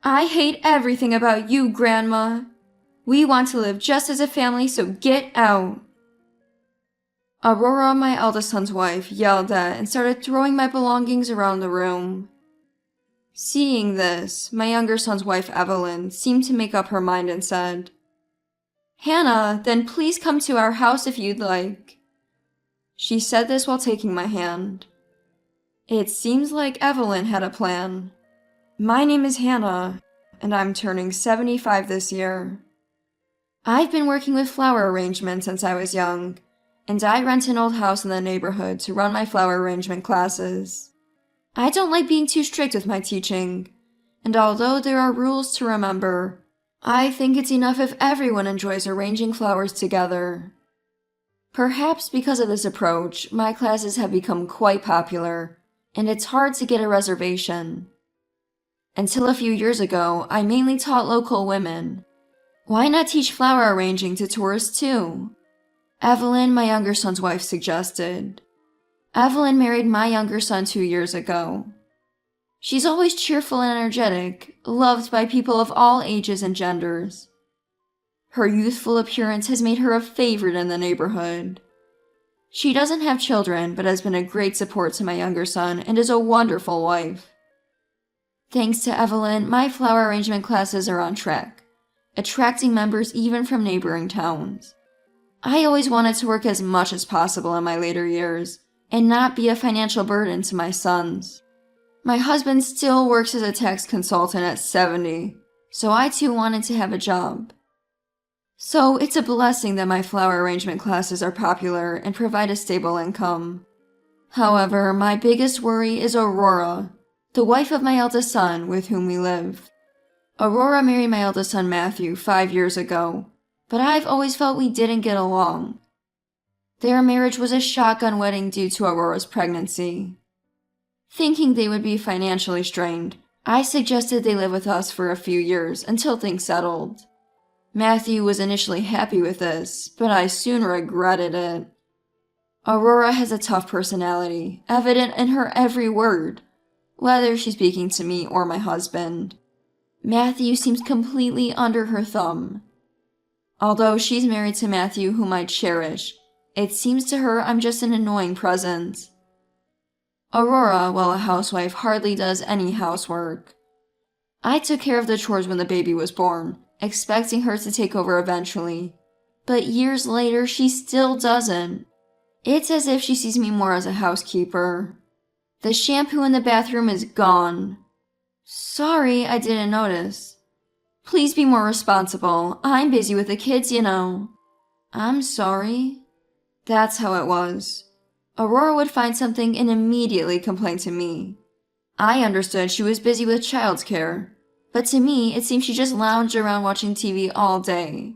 I hate everything about you, Grandma. We want to live just as a family, so get out. Aurora, my eldest son's wife, yelled at and started throwing my belongings around the room. Seeing this, my younger son's wife, Evelyn, seemed to make up her mind and said, "Hannah, then please come to our house if you'd like." She said this while taking my hand. It seems like Evelyn had a plan. My name is Hannah, and I'm turning 75 this year. I've been working with flower arrangement since I was young, and I rent an old house in the neighborhood to run my flower arrangement classes. I don't like being too strict with my teaching, and although there are rules to remember, I think it's enough if everyone enjoys arranging flowers together. Perhaps because of this approach, my classes have become quite popular, and it's hard to get a reservation. Until a few years ago, I mainly taught local women. Why not teach flower arranging to tourists too? Evelyn, my younger son's wife, suggested. Evelyn married my younger son 2 years ago. She's always cheerful and energetic, loved by people of all ages and genders. Her youthful appearance has made her a favorite in the neighborhood. She doesn't have children, but has been a great support to my younger son and is a wonderful wife. Thanks to Evelyn, my flower arrangement classes are on track, attracting members even from neighboring towns. I always wanted to work as much as possible in my later years and not be a financial burden to my sons. My husband still works as a tax consultant at 70, so I too wanted to have a job. So it's a blessing that my flower arrangement classes are popular and provide a stable income. However, my biggest worry is Aurora, the wife of my eldest son with whom we live. Aurora married my eldest son Matthew 5 years ago, but I've always felt we didn't get along. Their marriage was a shotgun wedding due to Aurora's pregnancy. Thinking they would be financially strained, I suggested they live with us for a few years until things settled. Matthew was initially happy with this, but I soon regretted it. Aurora has a tough personality, evident in her every word, whether she's speaking to me or my husband. Matthew seems completely under her thumb. Although she's married to Matthew, whom I cherish, it seems to her I'm just an annoying presence. Aurora, while a housewife, hardly does any housework. I took care of the chores when the baby was born, expecting her to take over eventually, but years later she still doesn't. It's as if she sees me more as a housekeeper. The shampoo in the bathroom is gone. Sorry, I didn't notice. Please be more responsible. I'm busy with the kids, you know. I'm sorry. That's how it was. Aurora would find something and immediately complain to me. I understood she was busy with childcare, but to me it seemed she just lounged around watching TV all day.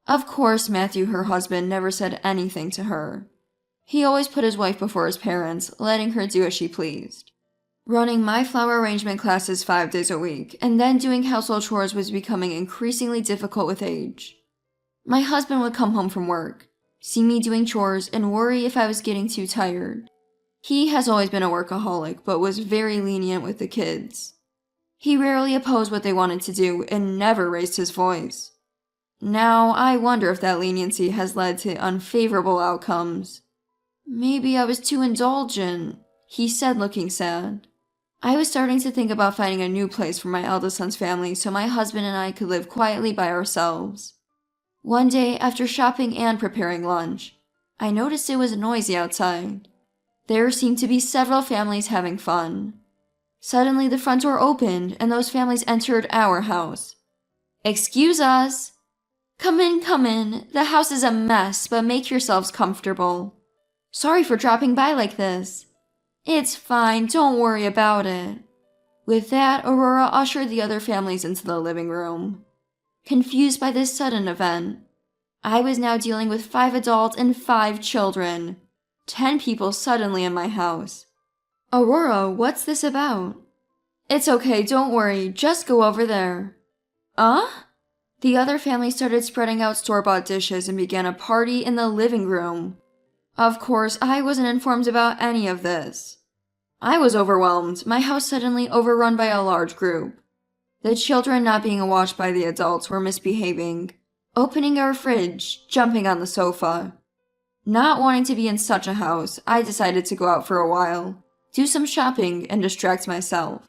Of course, Matthew, her husband, never said anything to her. He always put his wife before his parents, letting her do as she pleased. Running my flower arrangement classes 5 days a week, and then doing household chores was becoming increasingly difficult with age. My husband would come home from work, see me doing chores, and worry if I was getting too tired. He has always been a workaholic, but was very lenient with the kids. He rarely opposed what they wanted to do and never raised his voice. Now, I wonder if that leniency has led to unfavorable outcomes. Maybe I was too indulgent, he said, looking sad. I was starting to think about finding a new place for my eldest son's family so my husband and I could live quietly by ourselves. One day, after shopping and preparing lunch, I noticed it was noisy outside. There seemed to be several families having fun. Suddenly, the front door opened, and those families entered our house. "Excuse us." Come in. The house is a mess, but make yourselves comfortable. Sorry for dropping by like this." "It's fine, don't worry about it." With that, Aurora ushered the other families into the living room. Confused by this sudden event, I was now dealing with 5 adults and 5 children. 10 people suddenly in my house. "Aurora, what's this about?" "It's okay, don't worry, just go over there." The other family started spreading out store-bought dishes and began a party in the living room. Of course, I wasn't informed about any of this. I was overwhelmed, my house suddenly overrun by a large group. The children not being watched by the adults were misbehaving, opening our fridge, jumping on the sofa. Not wanting to be in such a house, I decided to go out for a while, do some shopping, and distract myself.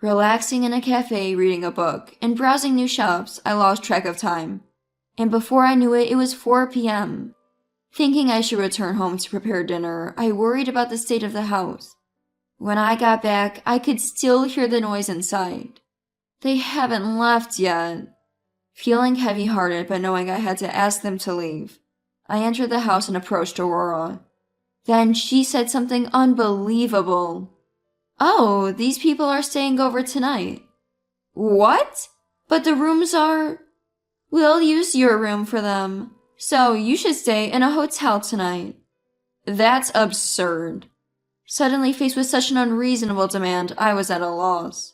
Relaxing in a cafe, reading a book, and browsing new shops, I lost track of time. And before I knew it, it was 4 p.m. Thinking I should return home to prepare dinner, I worried about the state of the house. When I got back, I could still hear the noise inside. They haven't left yet. Feeling heavy-hearted but knowing I had to ask them to leave, I entered the house and approached Aurora. Then she said something unbelievable. "Oh, these people are staying over tonight." "What? But the rooms are—" "We'll use your room for them, so you should stay in a hotel tonight." That's absurd. Suddenly faced with such an unreasonable demand, I was at a loss.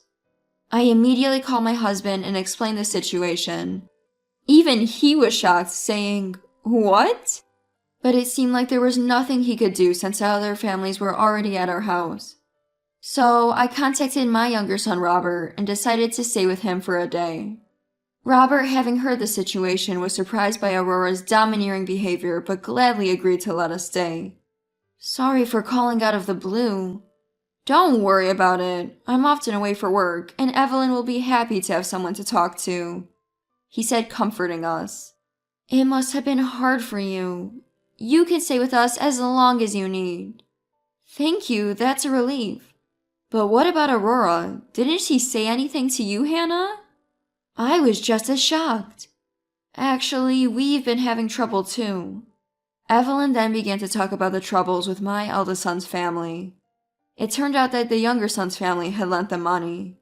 I immediately called my husband and explained the situation. Even he was shocked, saying, "What?" But it seemed like there was nothing he could do since other families were already at our house. So I contacted my younger son Robert and decided to stay with him for a day. Robert, having heard the situation, was surprised by Aurora's domineering behavior but gladly agreed to let us stay. "Sorry for calling out of the blue." "Don't worry about it. I'm often away for work, and Evelyn will be happy to have someone to talk to," he said, comforting us. "It must have been hard for you. You can stay with us as long as you need." "Thank you, that's a relief. But what about Aurora? Didn't she say anything to you, Hannah?" I was just as shocked. "Actually, we've been having trouble too." Evelyn then began to talk about the troubles with my eldest son's family. It turned out that the younger son's family had lent them money.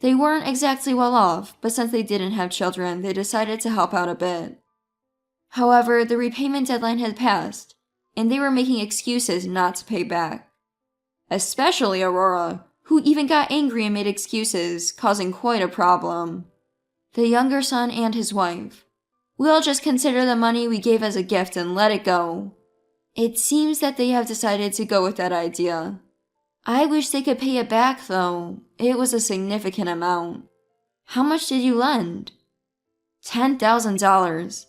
They weren't exactly well off, but since they didn't have children, they decided to help out a bit. However, the repayment deadline had passed, and they were making excuses not to pay back. Especially Aurora, who even got angry and made excuses, causing quite a problem. The younger son and his wife. "We'll just consider the money we gave as a gift and let it go." It seems that they have decided to go with that idea. I wish they could pay it back, though. It was a significant amount. "How much did you lend?" $10,000.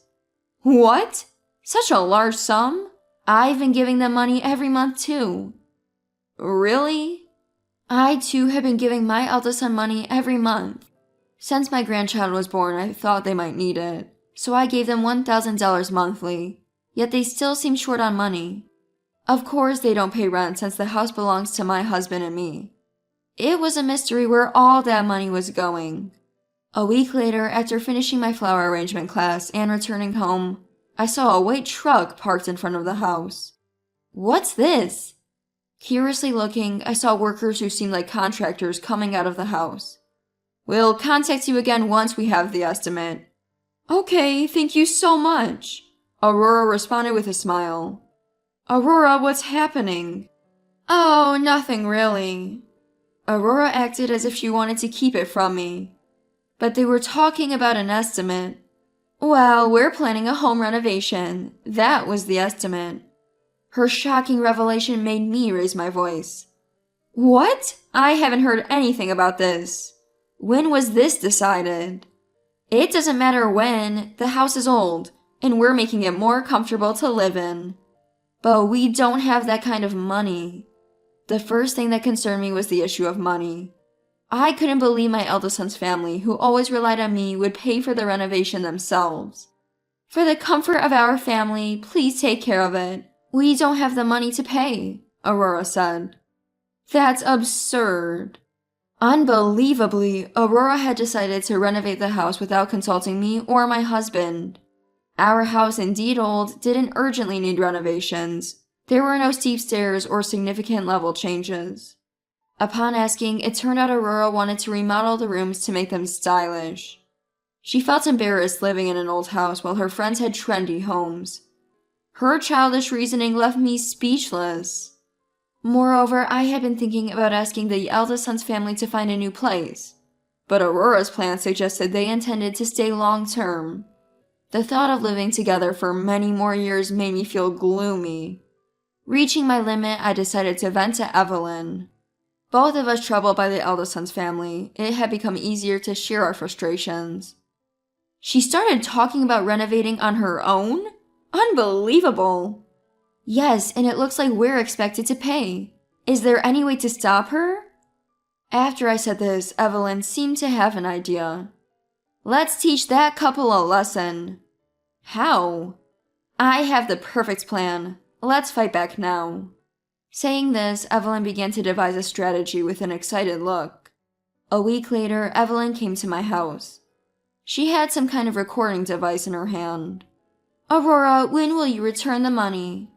"What? Such a large sum? I've been giving them money every month, too." "Really?" "I, too, have been giving my eldest son money every month. Since my grandchild was born, I thought they might need it, so I gave them $1,000 monthly, yet they still seem short on money. Of course, they don't pay rent since the house belongs to my husband and me. It was a mystery where all that money was going." A week later, after finishing my flower arrangement class and returning home, I saw a white truck parked in front of the house. "What's this?" Curiously looking, I saw workers who seemed like contractors coming out of the house. "We'll contact you again once we have the estimate." "Okay, thank you so much," Aurora responded with a smile. "Aurora, what's happening?" "Oh, nothing really." Aurora acted as if she wanted to keep it from me. "But they were talking about an estimate." "Well, we're planning a home renovation. That was the estimate." Her shocking revelation made me raise my voice. "What? I haven't heard anything about this. When was this decided?" "It doesn't matter when. The house is old, and we're making it more comfortable to live in. But we don't have that kind of money." The first thing that concerned me was the issue of money. I couldn't believe my eldest son's family, who always relied on me, would pay for the renovation themselves. "For the comfort of our family, please take care of it. We don't have the money to pay," Aurora said. "That's absurd." Unbelievably, Aurora had decided to renovate the house without consulting me or my husband. Our house, indeed old, didn't urgently need renovations. There were no steep stairs or significant level changes. Upon asking, it turned out Aurora wanted to remodel the rooms to make them stylish. She felt embarrassed living in an old house while her friends had trendy homes. Her childish reasoning left me speechless. Moreover, I had been thinking about asking the eldest son's family to find a new place, but Aurora's plan suggested they intended to stay long-term. The thought of living together for many more years made me feel gloomy. Reaching my limit, I decided to vent to Evelyn. Both of us troubled by the eldest son's family, it had become easier to share our frustrations. She started talking about renovating on her own? Unbelievable! Yes, and it looks like we're expected to pay. Is there any way to stop her? After I said this, Evelyn seemed to have an idea. Let's teach that couple a lesson. How? I have the perfect plan. Let's fight back now. Saying this, Evelyn began to devise a strategy with an excited look. A week later, Evelyn came to my house. She had some kind of recording device in her hand. Aurora, when will you return the money?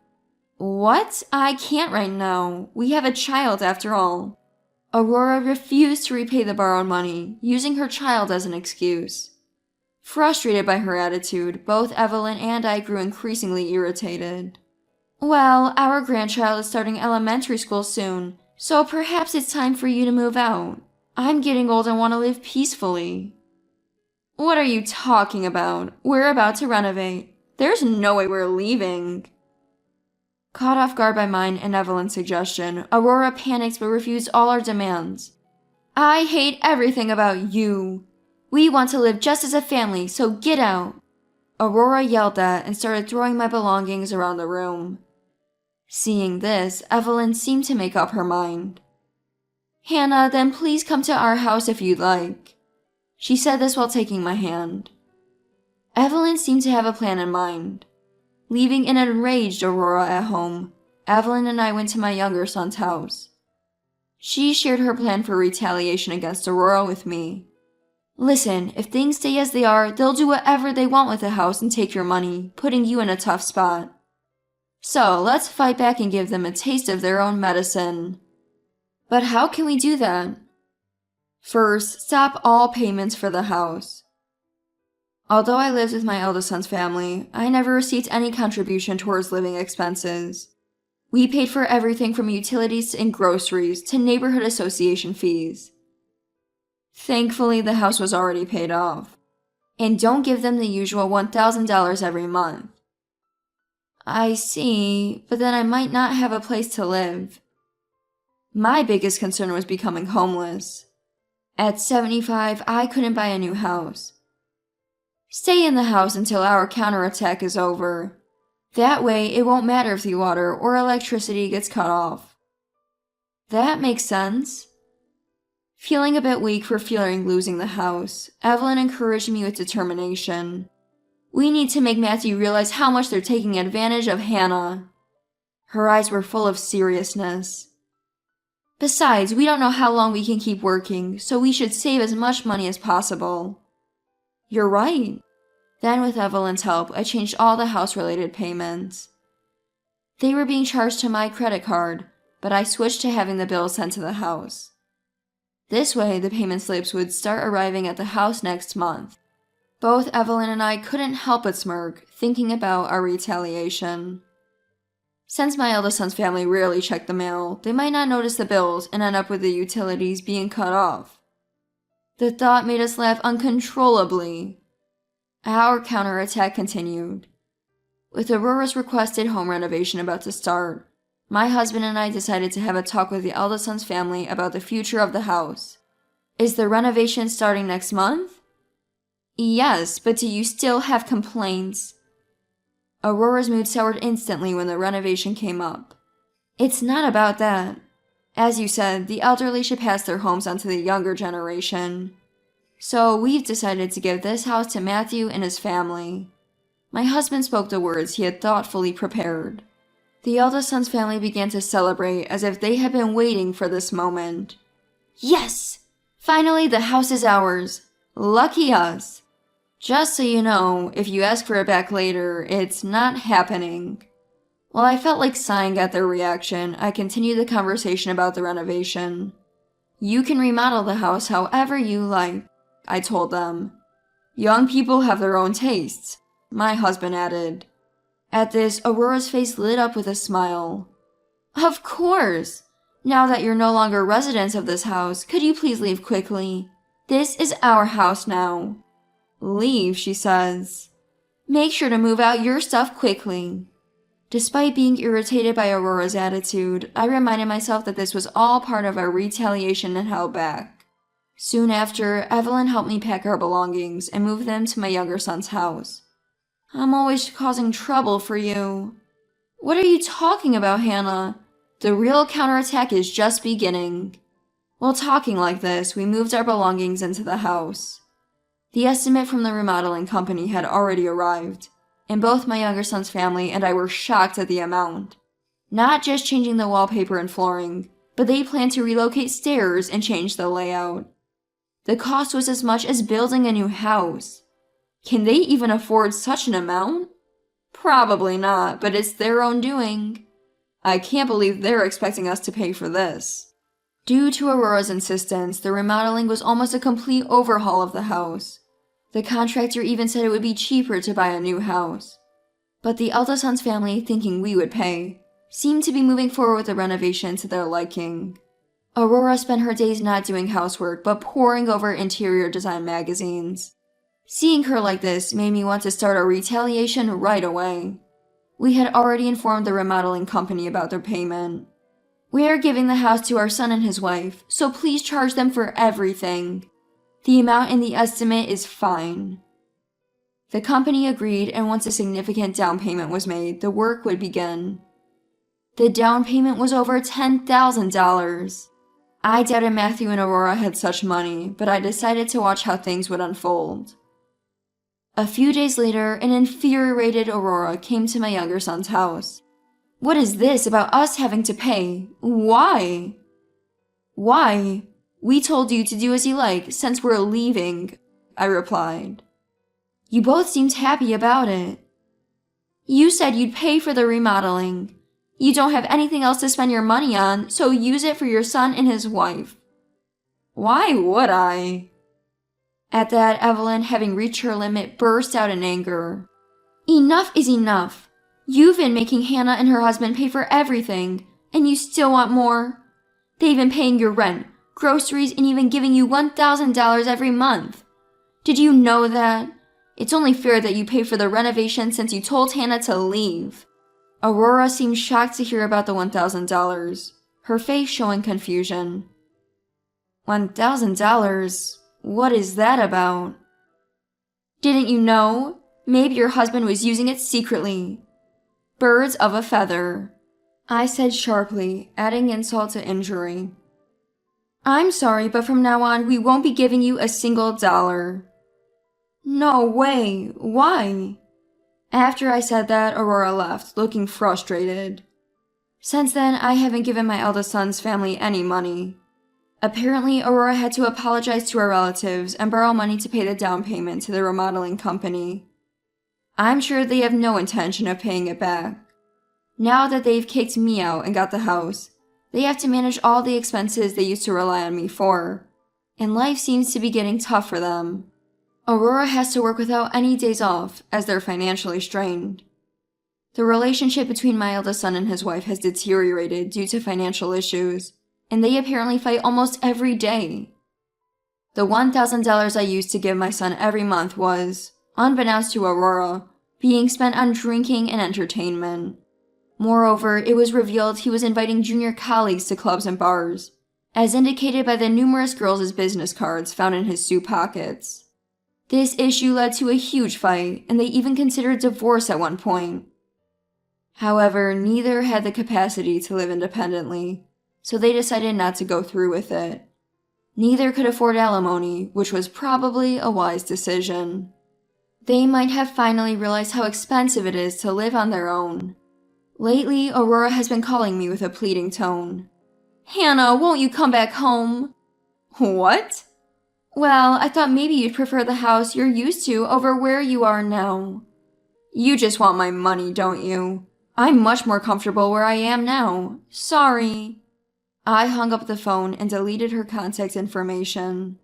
What? I can't right now. We have a child after all. Aurora refused to repay the borrowed money, using her child as an excuse. Frustrated by her attitude, both Evelyn and I grew increasingly irritated. Well, our grandchild is starting elementary school soon, so perhaps it's time for you to move out. I'm getting old and want to live peacefully. What are you talking about? We're about to renovate. There's no way we're leaving. Caught off guard by mine and Evelyn's suggestion, Aurora panicked but refused all our demands. I hate everything about you. We want to live just as a family, so get out. Aurora yelled that and started throwing my belongings around the room. Seeing this, Evelyn seemed to make up her mind. Hannah, then please come to our house if you'd like. She said this while taking my hand. Evelyn seemed to have a plan in mind. Leaving an enraged Aurora at home, Evelyn and I went to my younger son's house. She shared her plan for retaliation against Aurora with me. Listen, if things stay as they are, they'll do whatever they want with the house and take your money, putting you in a tough spot. So, let's fight back and give them a taste of their own medicine. But how can we do that? First, stop all payments for the house. Although I lived with my eldest son's family, I never received any contribution towards living expenses. We paid for everything from utilities and groceries to neighborhood association fees. Thankfully, the house was already paid off. And don't give them the usual $1,000 every month. I see, but then I might not have a place to live. My biggest concern was becoming homeless. At 75, I couldn't buy a new house. Stay in the house until our counterattack is over. That way, it won't matter if the water or electricity gets cut off. That makes sense. Feeling a bit weak for fearing losing the house, Evelyn encouraged me with determination. We need to make Matthew realize how much they're taking advantage of Hannah. Her eyes were full of seriousness. Besides, we don't know how long we can keep working, so we should save as much money as possible. You're right. Then with Evelyn's help, I changed all the house-related payments. They were being charged to my credit card, but I switched to having the bills sent to the house. This way, the payment slips would start arriving at the house next month. Both Evelyn and I couldn't help but smirk, thinking about our retaliation. Since my eldest son's family rarely checked the mail, they might not notice the bills and end up with the utilities being cut off. The thought made us laugh uncontrollably. Our counterattack continued. With Aurora's requested home renovation about to start, my husband and I decided to have a talk with the eldest son's family about the future of the house. Is the renovation starting next month? Yes, but do you still have complaints? Aurora's mood soured instantly when the renovation came up. It's not about that. As you said, the elderly should pass their homes on to the younger generation. So we've decided to give this house to Matthew and his family. My husband spoke the words he had thoughtfully prepared. The eldest son's family began to celebrate as if they had been waiting for this moment. Yes! Finally, the house is ours. Lucky us. Just so you know, if you ask for it back later, it's not happening. While I felt like sighing at their reaction, I continued the conversation about the renovation. You can remodel the house however you like, I told them. Young people have their own tastes, my husband added. At this, Aurora's face lit up with a smile. Of course! Now that you're no longer residents of this house, could you please leave quickly? This is our house now. Leave, she says. Make sure to move out your stuff quickly. Despite being irritated by Aurora's attitude, I reminded myself that this was all part of our retaliation and held back. Soon after, Evelyn helped me pack our belongings and move them to my younger son's house. "I'm always causing trouble for you." "What are you talking about, Hannah? The real counterattack is just beginning." While talking like this, we moved our belongings into the house. The estimate from the remodeling company had already arrived, and both my younger son's family and I were shocked at the amount. Not just changing the wallpaper and flooring, but they planned to relocate stairs and change the layout. The cost was as much as building a new house. Can they even afford such an amount? Probably not, but it's their own doing. I can't believe they're expecting us to pay for this. Due to Aurora's insistence, the remodeling was almost a complete overhaul of the house. The contractor even said it would be cheaper to buy a new house. But the eldest son's family, thinking we would pay, seemed to be moving forward with the renovation to their liking. Aurora spent her days not doing housework, but poring over interior design magazines. Seeing her like this made me want to start a retaliation right away. We had already informed the remodeling company about their payment. "We are giving the house to our son and his wife, so please charge them for everything. The amount in the estimate is fine." The company agreed, and once a significant down payment was made, the work would begin. The down payment was over $10,000. I doubted Matthew and Aurora had such money, but I decided to watch how things would unfold. A few days later, an infuriated Aurora came to my younger son's house. "What is this about us having to pay? Why?" "Why? We told you to do as you like since we're leaving," I replied. "You both seemed happy about it." "You said you'd pay for the remodeling. You don't have anything else to spend your money on, so use it for your son and his wife." "Why would I?" At that, Evelyn, having reached her limit, burst out in anger. "Enough is enough. You've been making Hannah and her husband pay for everything, and you still want more. They've been paying your rent, groceries, and even giving you $1,000 every month. Did you know that? It's only fair that you pay for the renovation since you told Hannah to leave." Aurora seemed shocked to hear about the $1,000, her face showing confusion. $1,000? What is that about?" "Didn't you know? Maybe your husband was using it secretly." "Birds of a feather," I said sharply, adding insult to injury. "I'm sorry, but from now on, we won't be giving you a single dollar." "No way! Why?" After I said that, Aurora left, looking frustrated. Since then, I haven't given my eldest son's family any money. Apparently, Aurora had to apologize to our relatives and borrow money to pay the down payment to the remodeling company. I'm sure they have no intention of paying it back. Now that they've kicked me out and got the house, they have to manage all the expenses they used to rely on me for, and life seems to be getting tough for them. Aurora has to work without any days off, as they're financially strained. The relationship between my eldest son and his wife has deteriorated due to financial issues, and they apparently fight almost every day. The $1,000 I used to give my son every month was, unbeknownst to Aurora, being spent on drinking and entertainment. Moreover, it was revealed he was inviting junior colleagues to clubs and bars, as indicated by the numerous girls' business cards found in his suit pockets. This issue led to a huge fight, and they even considered divorce at one point. However, neither had the capacity to live independently, so they decided not to go through with it. Neither could afford alimony, which was probably a wise decision. They might have finally realized how expensive it is to live on their own. Lately, Aurora has been calling me with a pleading tone. "Hannah, won't you come back home?" "What?" "Well, I thought maybe you'd prefer the house you're used to over where you are now." "You just want my money, don't you? I'm much more comfortable where I am now. Sorry." I hung up the phone and deleted her contact information.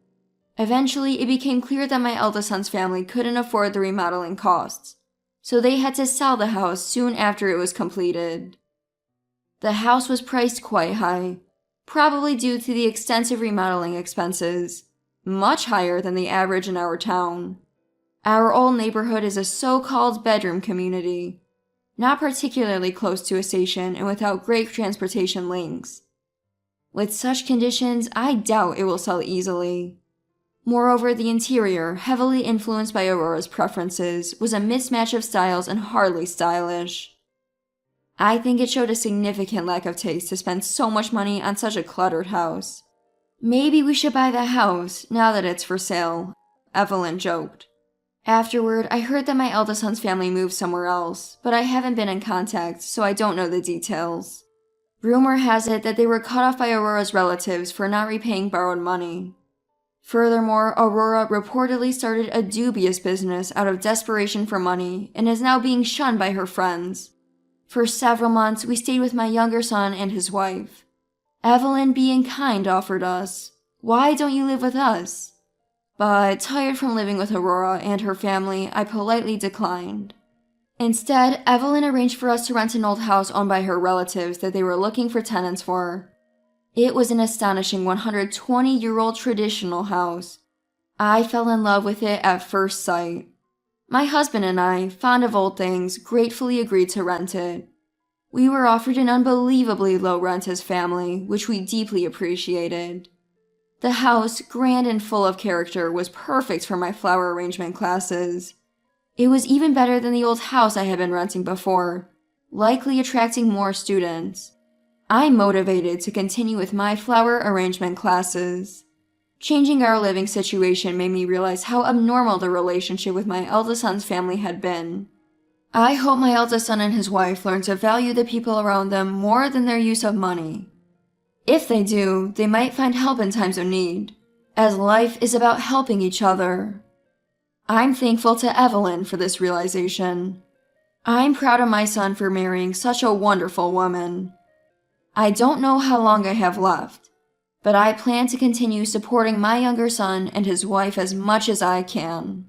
Eventually, it became clear that my eldest son's family couldn't afford the remodeling costs, so they had to sell the house soon after it was completed. The house was priced quite high, probably due to the extensive remodeling expenses, much higher than the average in our town. Our old neighborhood is a so-called bedroom community. not particularly close to a station and without great transportation links. With such conditions, I doubt it will sell easily. Moreover, the interior, heavily influenced by Aurora's preferences, was a mismatch of styles and hardly stylish. I think it showed a significant lack of taste to spend so much money on such a cluttered house. Maybe we should buy the house, now that it's for sale, Evelyn joked. Afterward, I heard that my eldest son's family moved somewhere else, but I haven't been in contact, so I don't know the details. Rumor has it that they were cut off by Aurora's relatives for not repaying borrowed money. Furthermore, Aurora reportedly started a dubious business out of desperation for money and is now being shunned by her friends. For several months, we stayed with my younger son and his wife. Evelyn, being kind, offered us, "Why don't you live with us?" But, tired from living with Aurora and her family, I politely declined. Instead, Evelyn arranged for us to rent an old house owned by her relatives that they were looking for tenants for. It was an astonishing 120-year-old traditional house. I fell in love with it at first sight. My husband and I, fond of old things, gratefully agreed to rent it. We were offered an unbelievably low rent as family, which we deeply appreciated. The house, grand and full of character, was perfect for my flower arrangement classes. It was even better than the old house I had been renting before, likely attracting more students. I'm motivated to continue with my flower arrangement classes. Changing our living situation made me realize how abnormal the relationship with my eldest son's family had been. I hope my eldest son and his wife learn to value the people around them more than their use of money. If they do, they might find help in times of need, as life is about helping each other. I'm thankful to Evelyn for this realization. I'm proud of my son for marrying such a wonderful woman. I don't know how long I have left, but I plan to continue supporting my younger son and his wife as much as I can.